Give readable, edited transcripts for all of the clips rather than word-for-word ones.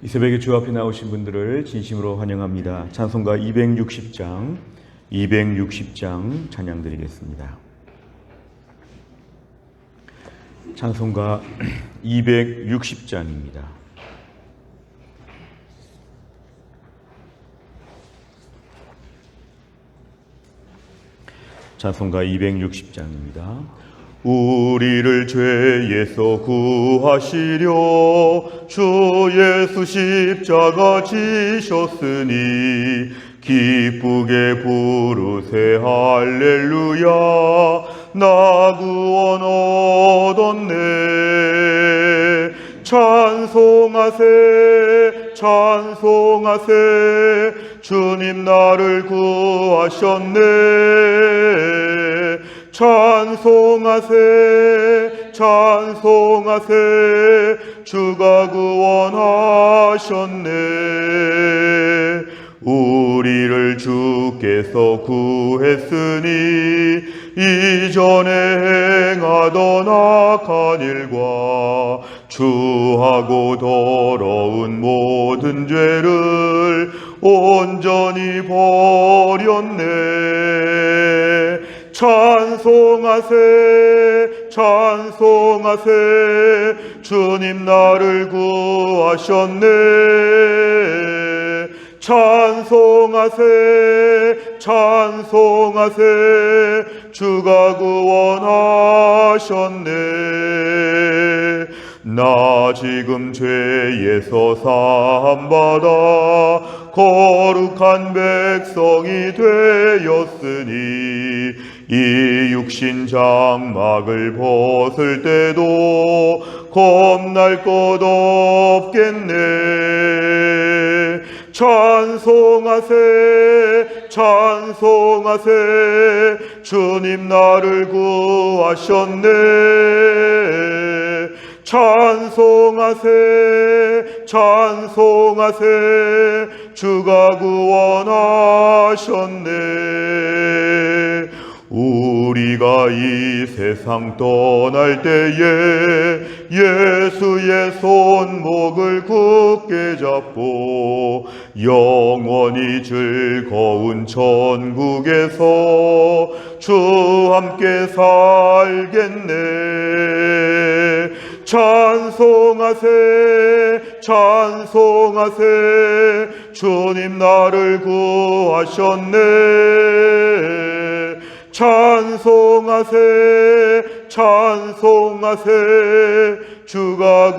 이 새벽에 주 앞에 나오신 분들을 진심으로 환영합니다. 찬송가 260장 찬양 드리겠습니다. 찬송가 260장입니다. 찬송가 260장입니다. 우리를 죄에서 구하시려 주 예수 십자가 지셨으니 기쁘게 부르세 할렐루야. 나 구원 얻었네. 찬송하세 찬송하세 주님 나를 구하셨네. 찬송하세 찬송하세 주가 구원하셨네. 우리를 주께서 구했으니 이전에 행하던 악한 일과 추하고 더러운 모든 죄를 온전히 버렸네. 찬송하세 찬송하세 주님 나를 구하셨네. 찬송하세 찬송하세 주가 구원하셨네. 나 지금 죄에서 사함받아 거룩한 백성이 되었으니 이 육신 장막을 벗을 때도 겁날 것 없겠네. 찬송하세 찬송하세 주님 나를 구하셨네. 찬송하세 찬송하세 주가 구원하셨네. 우리가 이 세상 떠날 때에 예수의 손목을 굳게 잡고 영원히 즐거운 천국에서 주 함께 살겠네. 찬송하세 찬송하세 주님 나를 구하셨네. 찬송하세 찬송하세 주가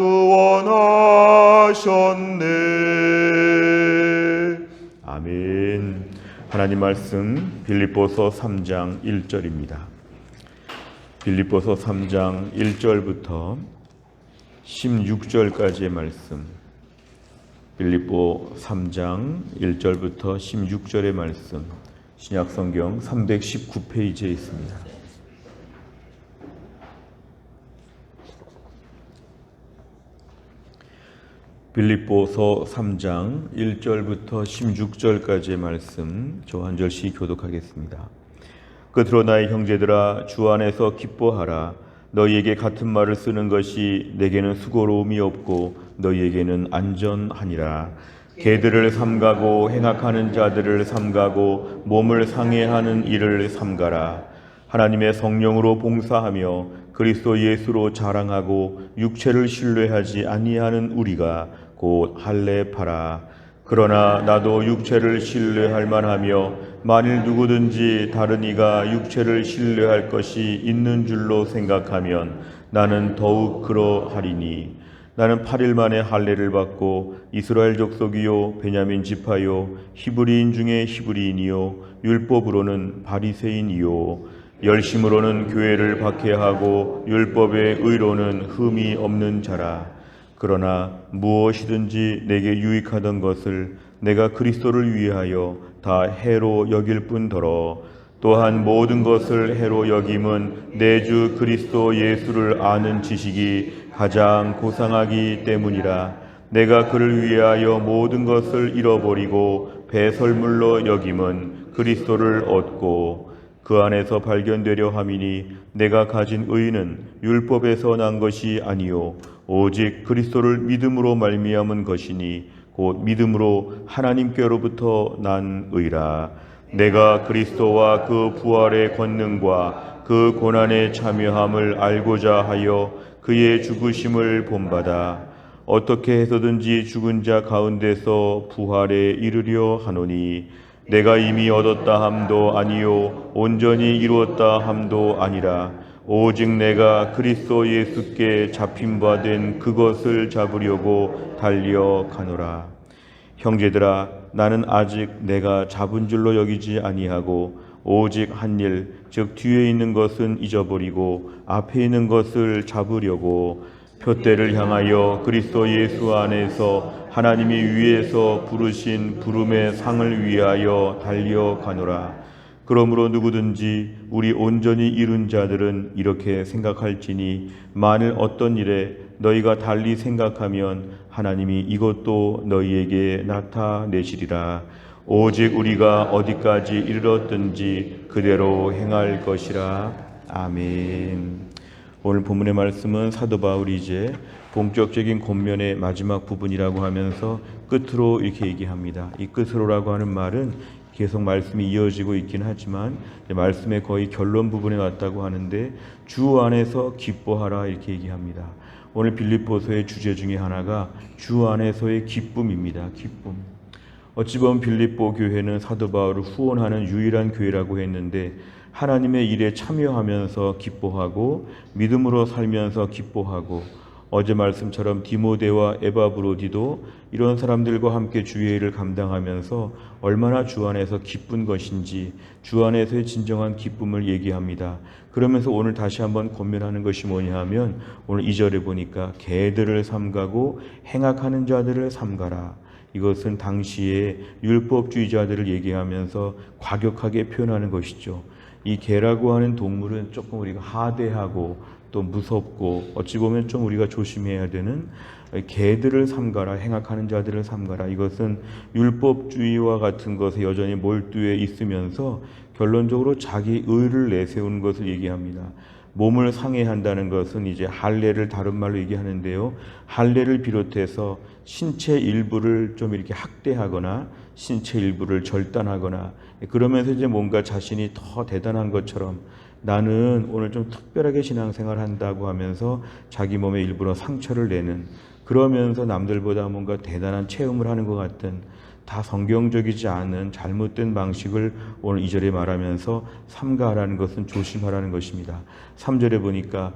구원하셨네. 아멘. 하나님 말씀 빌립보서 3장 1절입니다. 빌립보서 3장 1절부터 16절까지의 말씀, 빌립보 3장 1절부터 16절의 말씀, 신약성경 319페이지에 있습니다. 빌립보서 3장 1절부터 16절까지의 말씀, 저 한 절씩 교독하겠습니다. 끝으로 나의 형제들아, 주 안에서 기뻐하라. 너희에게 같은 말을 쓰는 것이 내게는 수고로움이 없고 너희에게는 안전하니라. 개들을 삼가고 행악하는 자들을 삼가고 몸을 상해하는 일을 삼가라. 하나님의 성령으로 봉사하며 그리스도 예수로 자랑하고 육체를 신뢰하지 아니하는 우리가 곧 할례파라. 그러나 나도 육체를 신뢰할 만하며 만일 누구든지 다른 이가 육체를 신뢰할 것이 있는 줄로 생각하면 나는 더욱 그러하리니 나는 8일 만에 할례를 받고 이스라엘 족속이요 베냐민 지파요 히브리인 중에 히브리인이요 율법으로는 바리새인이요 열심으로는 교회를 박해하고 율법의 의로는 흠이 없는 자라. 그러나 무엇이든지 내게 유익하던 것을 내가 그리스도를 위하여 다 해로 여길 뿐더러 또한 모든 것을 해로 여김은 내 주 그리스도 예수를 아는 지식이 가장 고상하기 때문이라. 내가 그를 위하여 모든 것을 잃어버리고 배설물로 여김은 그리스도를 얻고 그 안에서 발견되려 함이니 내가 가진 의는 율법에서 난 것이 아니요 오직 그리스도를 믿음으로 말미암은 것이니 곧 믿음으로 하나님께로부터 난 의라. 내가 그리스도와 그 부활의 권능과 그 고난의 참여함을 알고자 하여 그의 죽으심을 본받아 어떻게 해서든지 죽은 자 가운데서 부활에 이르려 하노니 내가 이미 얻었다 함도 아니요 온전히 이루었다 함도 아니라 오직 내가 그리스도 예수께 잡힌 바 된 그것을 잡으려고 달려가노라. 형제들아, 나는 아직 내가 잡은 줄로 여기지 아니하고 오직 한 일, 즉 뒤에 있는 것은 잊어버리고 앞에 있는 것을 잡으려고 표대를 향하여 그리스도 예수 안에서 하나님이 위에서 부르신 부름의 상을 위하여 달려가노라. 그러므로 누구든지 우리 온전히 이룬 자들은 이렇게 생각할지니 만일 어떤 일에 너희가 달리 생각하면 하나님이 이것도 너희에게 나타내시리라. 오직 우리가 어디까지 이르렀든지 그대로 행할 것이라. 아멘. 오늘 본문의 말씀은 사도 바울이 이제 본격적인 권면의 마지막 부분이라고 하면서 끝으로 이렇게 얘기합니다. 이 끝으로라고 하는 말은 계속 말씀이 이어지고 있긴 하지만 말씀의 거의 결론 부분에 왔다고 하는데 주 안에서 기뻐하라 이렇게 얘기합니다. 오늘 빌립보서의 주제 중에 하나가 주 안에서의 기쁨입니다. 기쁨. 어찌 보면 빌립보 교회는 사도 바울을 후원하는 유일한 교회라고 했는데 하나님의 일에 참여하면서 기뻐하고 믿음으로 살면서 기뻐하고 어제 말씀처럼 디모데와 에바브로디도 이런 사람들과 함께 주의 일을 감당하면서 얼마나 주 안에서 기쁜 것인지 주 안에서의 진정한 기쁨을 얘기합니다. 그러면서 오늘 다시 한번 권면하는 것이 뭐냐 하면 오늘 2절에 보니까 개들을 삼가고 행악하는 자들을 삼가라. 이것은 당시에 율법주의자들을 얘기하면서 과격하게 표현하는 것이죠. 이 개라고 하는 동물은 조금 우리가 하대하고 또 무섭고 어찌 보면 좀 우리가 조심해야 되는 개들을 삼가라, 행악하는 자들을 삼가라. 이것은 율법주의와 같은 것에 여전히 몰두해 있으면서 결론적으로 자기 의를 내세우는 것을 얘기합니다. 몸을 상해한다는 것은 이제 할례를 다른 말로 얘기하는데요. 할례를 비롯해서 신체 일부를 좀 이렇게 학대하거나 신체 일부를 절단하거나 그러면서 이제 뭔가 자신이 더 대단한 것처럼 나는 오늘 좀 특별하게 신앙생활 한다고 하면서 자기 몸에 일부러 상처를 내는 그러면서 남들보다 뭔가 대단한 체험을 하는 것 같은 다 성경적이지 않은 잘못된 방식을 오늘 2절에 말하면서 삼가하라는 것은 조심하라는 것입니다. 3절에 보니까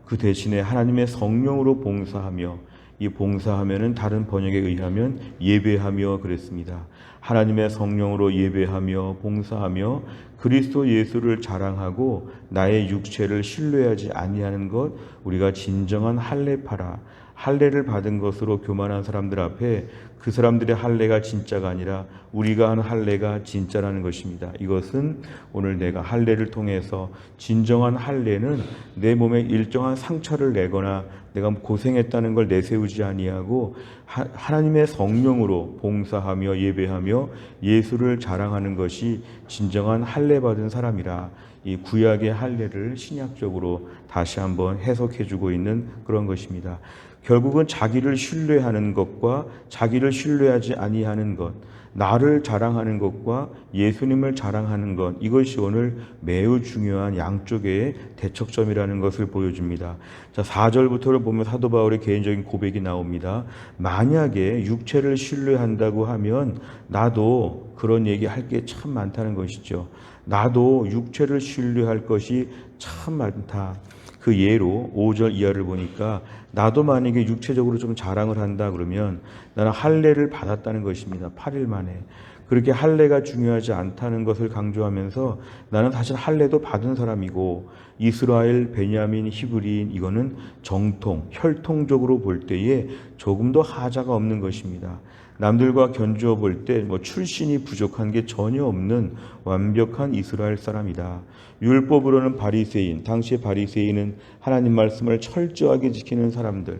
그 대신에 하나님의 성령으로 봉사하며 이 봉사하면은 다른 번역에 의하면 예배하며 그랬습니다. 하나님의 성령으로 예배하며 봉사하며 그리스도 예수를 자랑하고 나의 육체를 신뢰하지 아니하는 것 우리가 진정한 할례파라. 할례를 받은 것으로 교만한 사람들 앞에 그 사람들의 할례가 진짜가 아니라 우리가 하는 할례가 진짜라는 것입니다. 이것은 오늘 내가 할례를 통해서 진정한 할례는 내 몸에 일정한 상처를 내거나 내가 고생했다는 걸 내세우지 아니하고 하나님의 성령으로 봉사하며 예배하며 예수를 자랑하는 것이 진정한 할례 받은 사람이라. 이 구약의 할례를 신약적으로 다시 한번 해석해주고 있는 그런 것입니다. 결국은 자기를 신뢰하는 것과 자기를 신뢰하지 아니하는 것, 나를 자랑하는 것과 예수님을 자랑하는 것, 이것이 오늘 매우 중요한 양쪽의 대척점이라는 것을 보여줍니다. 자, 4절부터를 보면 사도 바울의 개인적인 고백이 나옵니다. 만약에 육체를 신뢰한다고 하면 나도 그런 얘기 할 게 참 많다는 것이죠. 나도 육체를 신뢰할 것이 참 많다. 그 예로 5절 이하를 보니까 나도 만약에 육체적으로 좀 자랑을 한다 그러면 나는 할례를 받았다는 것입니다. 8일 만에. 그렇게 할례가 중요하지 않다는 것을 강조하면서 나는 사실 할례도 받은 사람이고 이스라엘, 베냐민, 히브리인 이거는 정통, 혈통적으로 볼 때에 조금도 하자가 없는 것입니다. 남들과 견주어 볼 때 출신이 부족한 게 전혀 없는 완벽한 이스라엘 사람이다. 율법으로는 바리새인, 당시의 바리새인은 하나님 말씀을 철저하게 지키는 사람들,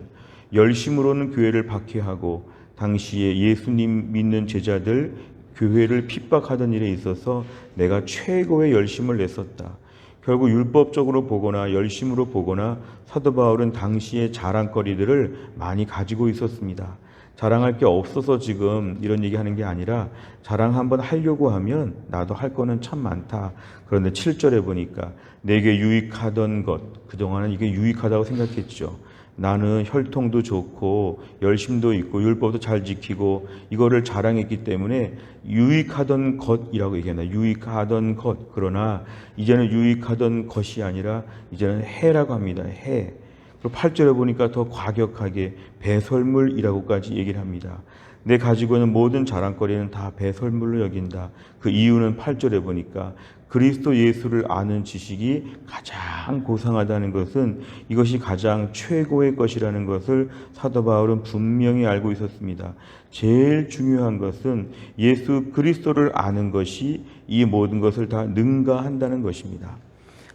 열심으로는 교회를 박해하고 당시에 예수님 믿는 제자들 교회를 핍박하던 일에 있어서 내가 최고의 열심을 냈었다. 결국 율법적으로 보거나 열심으로 보거나 사도 바울은 당시의 자랑거리들을 많이 가지고 있었습니다. 자랑할 게 없어서 지금 이런 얘기하는 게 아니라 자랑 한번 하려고 하면 나도 할 거는 참 많다. 그런데 7절에 보니까 내게 유익하던 것, 그동안은 이게 유익하다고 생각했죠. 나는 혈통도 좋고 열심도 있고 율법도 잘 지키고 이거를 자랑했기 때문에 유익하던 것이라고 얘기한다. 유익하던 것. 그러나 이제는 유익하던 것이 아니라 이제는 해라고 합니다. 해. 그리고 8절에 보니까 더 과격하게 배설물이라고까지 얘기를 합니다. 내 가지고 있는 모든 자랑거리는 다 배설물로 여긴다. 그 이유는 8절에 보니까 그리스도 예수를 아는 지식이 가장 고상하다는 것은 이것이 가장 최고의 것이라는 것을 사도 바울은 분명히 알고 있었습니다. 제일 중요한 것은 예수 그리스도를 아는 것이 이 모든 것을 다 능가한다는 것입니다.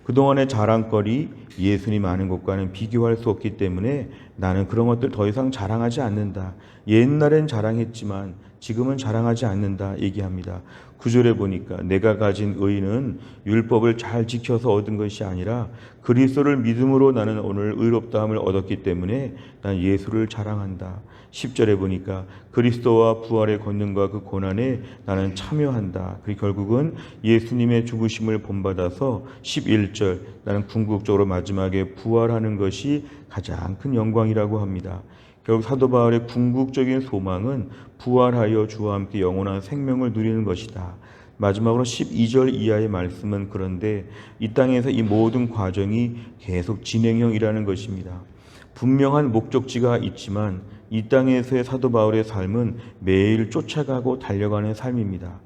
그동안의 자랑거리, 예수님 아는 것과는 비교할 수 없기 때문에 나는 그런 것들 더 이상 자랑하지 않는다. 옛날엔 자랑했지만 지금은 자랑하지 않는다 얘기합니다. 9절에 보니까 내가 가진 의는 율법을 잘 지켜서 얻은 것이 아니라 그리스도를 믿음으로 나는 오늘 의롭다함을 얻었기 때문에 난 예수를 자랑한다. 10절에 보니까 그리스도와 부활의 권능과 그 고난에 나는 참여한다. 그리고 결국은 예수님의 죽으심을 본받아서 11절 나는 궁극적으로 마지막에 부활하는 것이 가장 큰 영광이라고 합니다. 결국 사도 바울의 궁극적인 소망은 부활하여 주와 함께 영원한 생명을 누리는 것이다. 마지막으로 12절 이하의 말씀은 그런데 이 땅에서 이 모든 과정이 계속 진행형이라는 것입니다. 분명한 목적지가 있지만 이 땅에서의 사도 바울의 삶은 매일 쫓아가고 달려가는 삶입니다.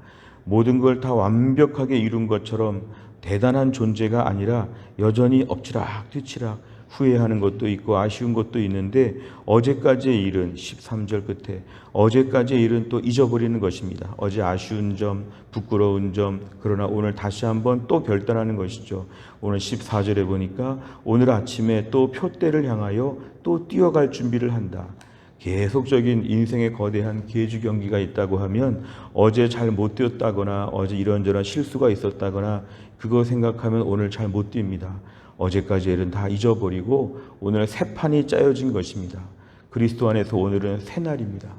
모든 걸 다 완벽하게 이룬 것처럼 대단한 존재가 아니라 여전히 엎치락 뒤치락 후회하는 것도 있고 아쉬운 것도 있는데 어제까지의 일은 13절 끝에 어제까지의 일은 또 잊어버리는 것입니다. 어제 아쉬운 점, 부끄러운 점, 그러나 오늘 다시 한번 또 결단하는 것이죠. 오늘 14절에 보니까 오늘 아침에 또 표대를 향하여 또 뛰어갈 준비를 한다. 계속적인 인생의 거대한 계주 경기가 있다고 하면 어제 잘 못 뛰었다거나 어제 이런저런 실수가 있었다거나 그거 생각하면 오늘 잘 못 뜁니다. 어제까지 일은 다 잊어버리고 오늘 새 판이 짜여진 것입니다. 그리스도 안에서 오늘은 새 날입니다.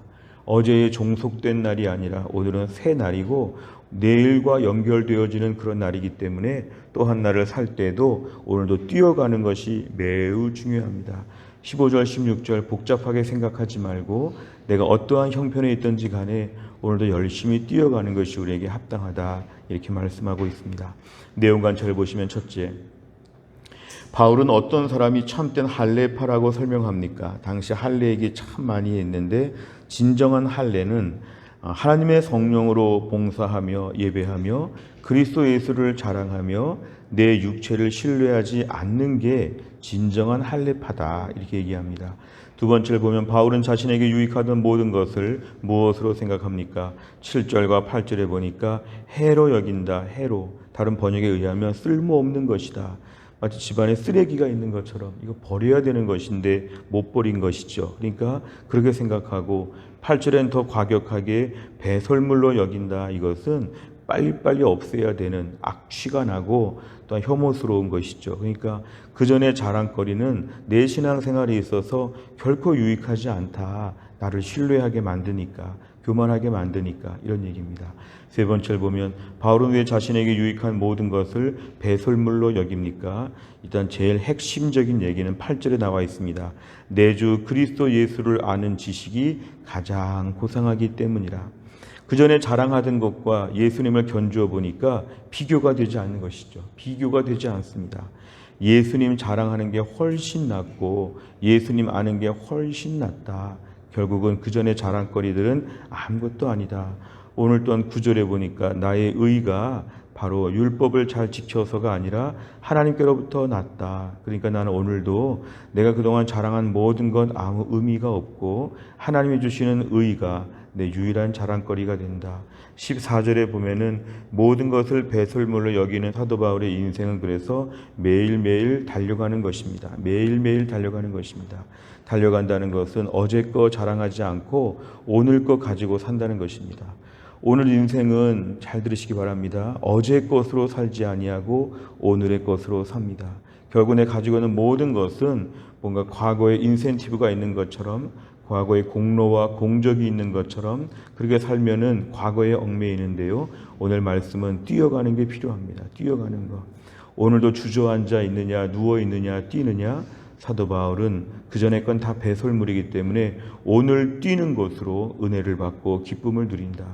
어제의 종속된 날이 아니라 오늘은 새 날이고 내일과 연결되어지는 그런 날이기 때문에 또 한 날을 살 때도 오늘도 뛰어가는 것이 매우 중요합니다. 15절 16절 복잡하게 생각하지 말고 내가 어떠한 형편에 있든지 간에 오늘도 열심히 뛰어가는 것이 우리에게 합당하다 이렇게 말씀하고 있습니다. 내용관찰을 보시면 첫째, 바울은 어떤 사람이 참된 할례파라고 설명합니까? 당시 할례 얘기 참 많이 했는데 진정한 할례는 하나님의 성령으로 봉사하며 예배하며 그리스도 예수를 자랑하며 내 육체를 신뢰하지 않는 게 진정한 할례파다 이렇게 얘기합니다. 두 번째를 보면 바울은 자신에게 유익하던 모든 것을 무엇으로 생각합니까? 7절과 8절에 보니까 해로 여긴다. 해로. 다른 번역에 의하면 쓸모없는 것이다. 마치 집안에 쓰레기가 있는 것처럼 이거 버려야 되는 것인데 못 버린 것이죠. 그러니까 그렇게 생각하고 8절엔 더 과격하게 배설물로 여긴다. 이것은 빨리빨리 없애야 되는 악취가 나고 또한 혐오스러운 것이죠. 그러니까 그 전에 자랑거리는 내 신앙생활에 있어서 결코 유익하지 않다. 나를 신뢰하게 만드니까, 교만하게 만드니까 이런 얘기입니다. 세 번째를 보면 바울은 왜 자신에게 유익한 모든 것을 배설물로 여깁니까? 일단 제일 핵심적인 얘기는 8절에 나와 있습니다. 내 주 그리스도 예수를 아는 지식이 가장 고상하기 때문이라. 그 전에 자랑하던 것과 예수님을 견주어 보니까 비교가 되지 않는 것이죠. 비교가 되지 않습니다. 예수님 자랑하는 게 훨씬 낫고 예수님 아는 게 훨씬 낫다. 결국은 그 전에 자랑거리들은 아무것도 아니다. 오늘 또한 9절에 보니까 나의 의가 바로 율법을 잘 지켜서가 아니라 하나님께로부터 났다. 그러니까 나는 오늘도 내가 그동안 자랑한 모든 건 아무 의미가 없고 하나님이 주시는 의가 내 유일한 자랑거리가 된다. 14절에 보면은 모든 것을 배설물로 여기는 사도 바울의 인생은 그래서 매일매일 달려가는 것입니다. 매일매일 달려가는 것입니다. 달려간다는 것은 어제 거 자랑하지 않고 오늘 거 가지고 산다는 것입니다. 오늘 인생은 잘 들으시기 바랍니다. 어제 것으로 살지 아니하고 오늘의 것으로 삽니다. 결국 내 가지고 있는 모든 것은 뭔가 과거에 인센티브가 있는 것처럼, 과거에 공로와 공적이 있는 것처럼 그렇게 살면은 과거에 얽매이는데요. 오늘 말씀은 뛰어가는 게 필요합니다. 뛰어가는 것. 오늘도 주저앉아 있느냐, 누워 있느냐, 뛰느냐. 사도 바울은 그 전에 건 다 배설물이기 때문에 오늘 뛰는 것으로 은혜를 받고 기쁨을 누린다.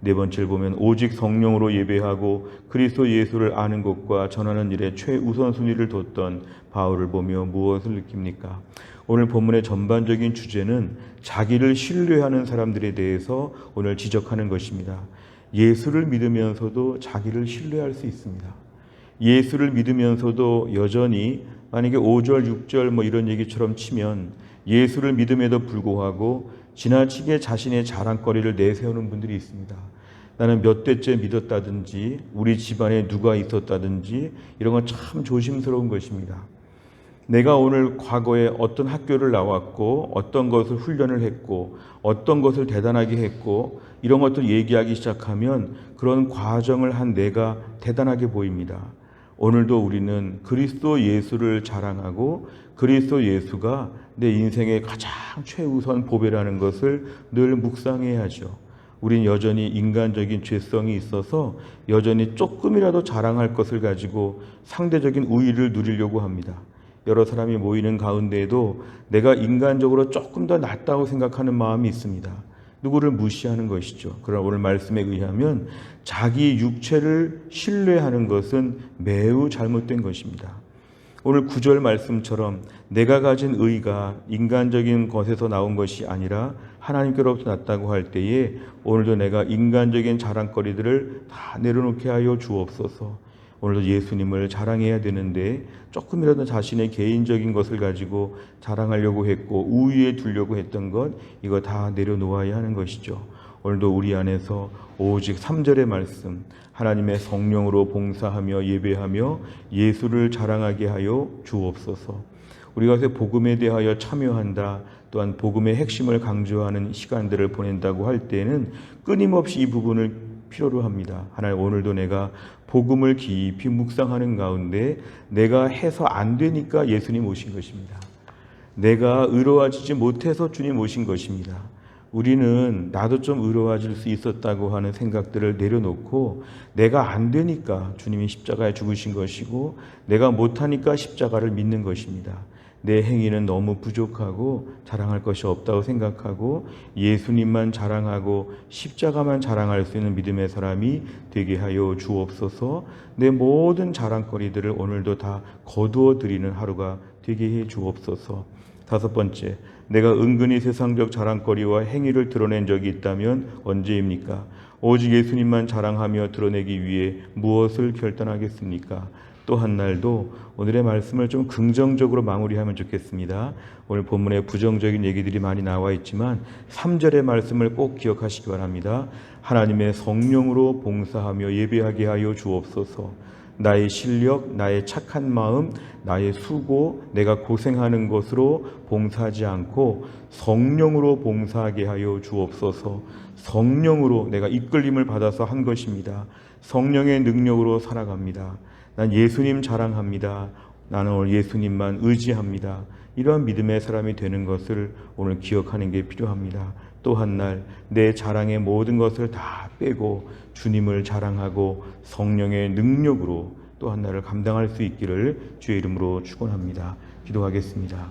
네 번째를 보면 오직 성령으로 예배하고 그리스도 예수를 아는 것과 전하는 일에 최우선순위를 뒀던 바울을 보며 무엇을 느낍니까? 오늘 본문의 전반적인 주제는 자기를 신뢰하는 사람들에 대해서 오늘 지적하는 것입니다. 예수를 믿으면서도 자기를 신뢰할 수 있습니다. 예수를 믿으면서도 여전히 만약에 5절, 6절 이런 얘기처럼 치면 예수를 믿음에도 불구하고 지나치게 자신의 자랑거리를 내세우는 분들이 있습니다. 나는 몇 대째 믿었다든지 우리 집안에 누가 있었다든지 이런 건 참 조심스러운 것입니다. 내가 오늘 과거에 어떤 학교를 나왔고 어떤 것을 훈련을 했고 어떤 것을 대단하게 했고 이런 것들 얘기하기 시작하면 그런 과정을 한 내가 대단하게 보입니다. 오늘도 우리는 그리스도 예수를 자랑하고 그리스도 예수가 내 인생의 가장 최우선 보배라는 것을 늘 묵상해야죠. 우린 여전히 인간적인 죄성이 있어서 여전히 조금이라도 자랑할 것을 가지고 상대적인 우위를 누리려고 합니다. 여러 사람이 모이는 가운데에도 내가 인간적으로 조금 더 낫다고 생각하는 마음이 있습니다. 누구를 무시하는 것이죠. 그러나 오늘 말씀에 의하면 자기 육체를 신뢰하는 것은 매우 잘못된 것입니다. 오늘 9절 말씀처럼 내가 가진 의가 인간적인 것에서 나온 것이 아니라 하나님께로부터 났다고 할 때에 오늘도 내가 인간적인 자랑거리들을 다 내려놓게 하여 주옵소서. 오늘도 예수님을 자랑해야 되는데 조금이라도 자신의 개인적인 것을 가지고 자랑하려고 했고 우위에 두려고 했던 것 이거 다 내려놓아야 하는 것이죠. 오늘도 우리 안에서 오직 3절의 말씀 하나님의 성령으로 봉사하며 예배하며 예수를 자랑하게 하여 주옵소서. 우리가 복음에 대하여 참여한다 또한 복음의 핵심을 강조하는 시간들을 보낸다고 할 때는 끊임없이 이 부분을 필요로 합니다. 하나님 오늘도 내가 복음을 깊이 묵상하는 가운데 내가 해서 안 되니까 예수님 오신 것입니다. 내가 의로워지지 못해서 주님 오신 것입니다. 우리는 나도 좀 의로워질 수 있었다고 하는 생각들을 내려놓고 내가 안 되니까 주님이 십자가에 죽으신 것이고 내가 못하니까 십자가를 믿는 것입니다. 내 행위는 너무 부족하고 자랑할 것이 없다고 생각하고 예수님만 자랑하고 십자가만 자랑할 수 있는 믿음의 사람이 되게 하여 주옵소서. 내 모든 자랑거리들을 오늘도 다 거두어 드리는 하루가 되게 해 주옵소서. 다섯 번째, 내가 은근히 세상적 자랑거리와 행위를 드러낸 적이 있다면 언제입니까? 오직 예수님만 자랑하며 드러내기 위해 무엇을 결단하겠습니까? 또 한 날도 오늘의 말씀을 좀 긍정적으로 마무리하면 좋겠습니다. 오늘 본문에 부정적인 얘기들이 많이 나와 있지만 3절의 말씀을 꼭 기억하시기 바랍니다. 하나님의 성령으로 봉사하며 예배하게 하여 주옵소서. 나의 실력, 나의 착한 마음, 나의 수고, 내가 고생하는 것으로 봉사하지 않고 성령으로 봉사하게 하여 주옵소서. 성령으로 내가 이끌림을 받아서 한 것입니다. 성령의 능력으로 살아갑니다. 난 예수님 자랑합니다. 나는 오늘 예수님만 의지합니다. 이런 믿음의 사람이 되는 것을 오늘 기억하는 게 필요합니다. 또 한 날 내 자랑의 모든 것을 다 빼고 주님을 자랑하고 성령의 능력으로 또 한 날을 감당할 수 있기를 주의 이름으로 축원합니다. 기도하겠습니다.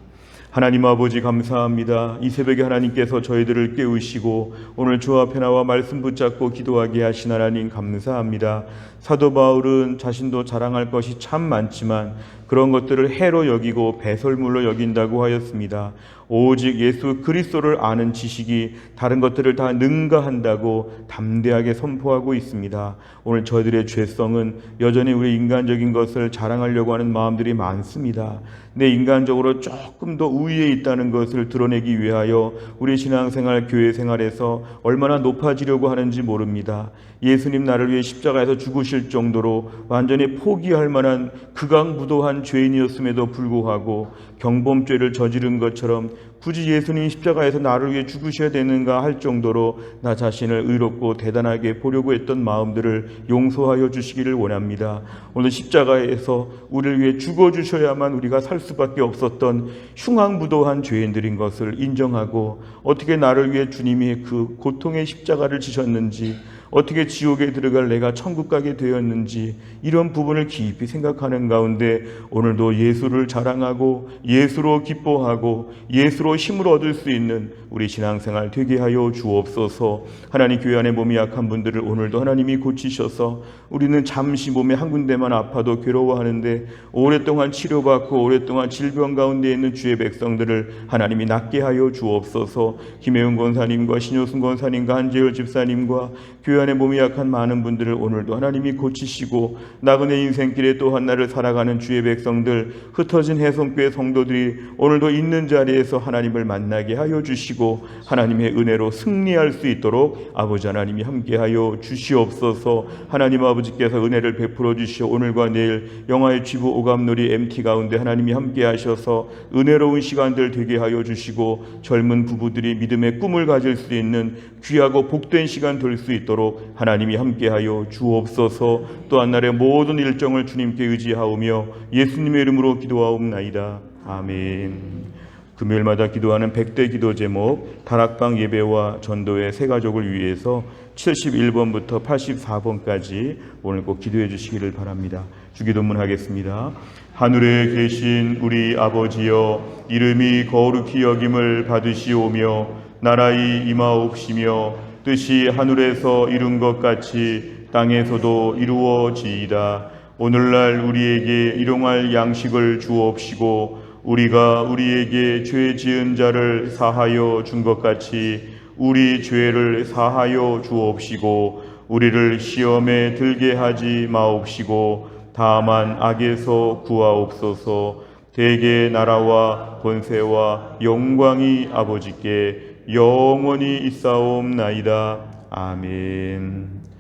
하나님 아버지 감사합니다. 이 새벽에 하나님께서 저희들을 깨우시고 오늘 주 앞에 나와 말씀 붙잡고 기도하게 하신 하나님 감사합니다. 사도 바울은 자신도 자랑할 것이 참 많지만 그런 것들을 해로 여기고 배설물로 여긴다고 하였습니다. 오직 예수 그리스도를 아는 지식이 다른 것들을 다 능가한다고 담대하게 선포하고 있습니다. 오늘 저희들의 죄성은 여전히 우리 인간적인 것을 자랑하려고 하는 마음들이 많습니다. 내 인간적으로 조금 더 우위에 있다는 것을 드러내기 위하여 우리 신앙생활, 교회 생활에서 얼마나 높아지려고 하는지 모릅니다. 예수님 나를 위해 십자가에서 죽으실 정도로 완전히 포기할 만한 극악무도한 무도한 죄인이었음에도 불구하고 경범죄를 저지른 것처럼 굳이 예수님이 십자가에서 나를 위해 죽으셔야 되는가 할 정도로 나 자신을 의롭고 대단하게 보려고 했던 마음들을 용서하여 주시기를 원합니다. 오늘 십자가에서 우리를 위해 죽어주셔야만 우리가 살 수밖에 없었던 흉악무도한 죄인들인 것을 인정하고, 어떻게 나를 위해 주님이 그 고통의 십자가를 지셨는지, 어떻게 지옥에 들어갈 내가 천국 가게 되었는지, 이런 부분을 깊이 생각하는 가운데 오늘도 예수를 자랑하고 예수로 기뻐하고 예수로 힘을 얻을 수 있는 우리 신앙생활 되게 하여 주옵소서. 하나님, 교회 안에 몸이 약한 분들을 오늘도 하나님이 고치셔서, 우리는 잠시 몸에 한 군데만 아파도 괴로워하는데 오랫동안 치료받고 오랫동안 질병 가운데 있는 주의 백성들을 하나님이 낫게 하여 주옵소서. 김혜은 권사님과 신효순 권사님과 한재열 집사님과 교회 안에 몸이 약한 많은 분들을 오늘도 하나님이 고치시고, 나그네 인생길에 또 한 날을 살아가는 주의 백성들, 흩어진 해성교회 성도들이 오늘도 있는 자리에서 하나님을 만나게 하여 주시고 하나님의 은혜로 승리할 수 있도록 아버지 하나님이 함께하여 주시옵소서. 하나님 아버지께서 은혜를 베풀어 주시어 오늘과 내일 영화의 지부 오감놀이 MT 가운데 하나님이 함께하셔서 은혜로운 시간들 되게 하여 주시고, 젊은 부부들이 믿음의 꿈을 가질 수 있는 귀하고 복된 시간 될 수 있도록 하나님이 함께하여 주옵소서. 또한 날의 모든 일정을 주님께 의지하오며 예수님의 이름으로 기도하옵나이다. 아멘. 금요일마다 기도하는 100대 기도 제목, 다락방 예배와 전도의 세 가족을 위해서 71번부터 84번까지 오늘 꼭 기도해 주시기를 바랍니다. 주기도문 하겠습니다. 하늘에 계신 우리 아버지여, 이름이 거룩히 여김을 받으시오며 나라의 임하옵시며 뜻이 하늘에서 이룬 것 같이 땅에서도 이루어지이다. 오늘날 우리에게 일용할 양식을 주옵시고, 우리가 우리에게 죄 지은 자를 사하여 준 것 같이 우리 죄를 사하여 주옵시고, 우리를 시험에 들게 하지 마옵시고 다만 악에서 구하옵소서. 대개 나라와 권세와 영광이 아버지께 영원히 있사옵나이다. 아멘.